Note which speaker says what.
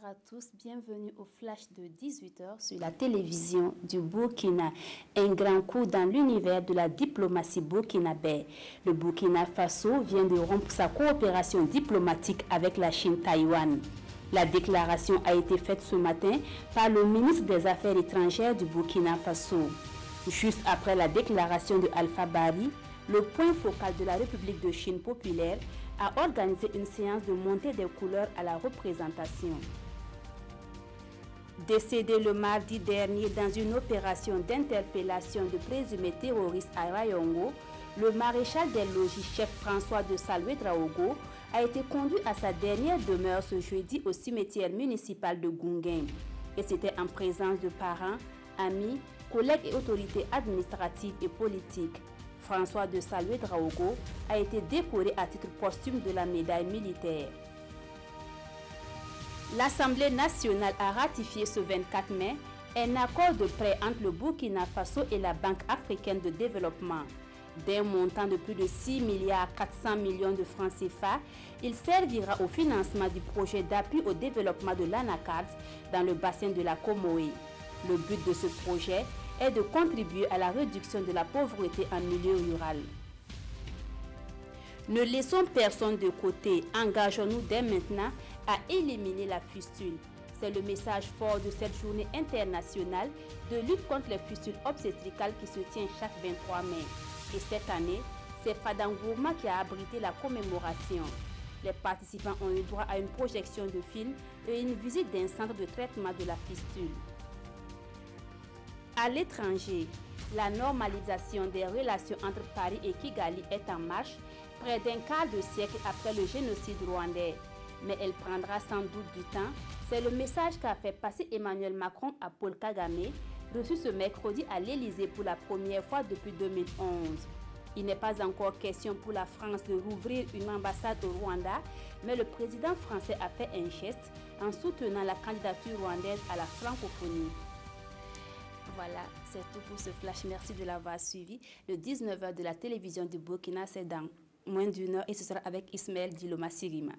Speaker 1: à tous, bienvenue au flash de 18h sur la télévision du Burkina. Un grand coup dans l'univers de la diplomatie burkinabé. Le Burkina Faso vient de rompre sa coopération diplomatique avec la Chine-Taïwan. La déclaration a été faite ce matin par le ministre des Affaires étrangères du Burkina Faso. Juste après la déclaration de Alpha Bari, le point focal de la République de Chine populaire a organisé une séance de montée des couleurs à la représentation. Décédé le mardi dernier dans une opération d'interpellation de présumés terroristes à Rayongo, le maréchal des logis chef François de Salwe-Draogo a été conduit à sa dernière demeure ce jeudi au cimetière municipal de Gounguin. Et c'était en présence de parents, amis, collègues et autorités administratives et politiques. François de Salwe-Draogo a été décoré à titre posthume de la médaille militaire. L'Assemblée nationale a ratifié ce 24 mai un accord de prêt entre le Burkina Faso et la Banque africaine de développement. D'un montant de plus de 6 milliards 400 millions de francs CFA, il servira au financement du projet d'appui au développement de l'Anacard dans le bassin de la Comoé. Le but de ce projet est de contribuer à la réduction de la pauvreté en milieu rural. Ne laissons personne de côté, engageons-nous dès maintenant à éliminer la fistule. C'est le message fort de cette journée internationale de lutte contre les fistules obstétricales qui se tient chaque 23 mai. Et cette année, c'est Fadangourma qui a abrité la commémoration. Les participants ont eu droit à une projection de film et une visite d'un centre de traitement de la fistule. À l'étranger, la normalisation des relations entre Paris et Kigali est en marche près d'un quart de siècle après le génocide rwandais. Mais elle prendra sans doute du temps. C'est le message qu'a fait passer Emmanuel Macron à Paul Kagame, reçu ce mercredi à l'Élysée pour la première fois depuis 2011. Il n'est pas encore question pour la France de rouvrir une ambassade au Rwanda, mais le président français a fait un geste en soutenant la candidature rwandaise à la francophonie. Voilà, c'est tout pour ce flash. Merci de l'avoir suivi. Le 19h de la télévision du Burkina, c'est dans moins d'une heure et ce sera avec Ismaël Diloma Sirima.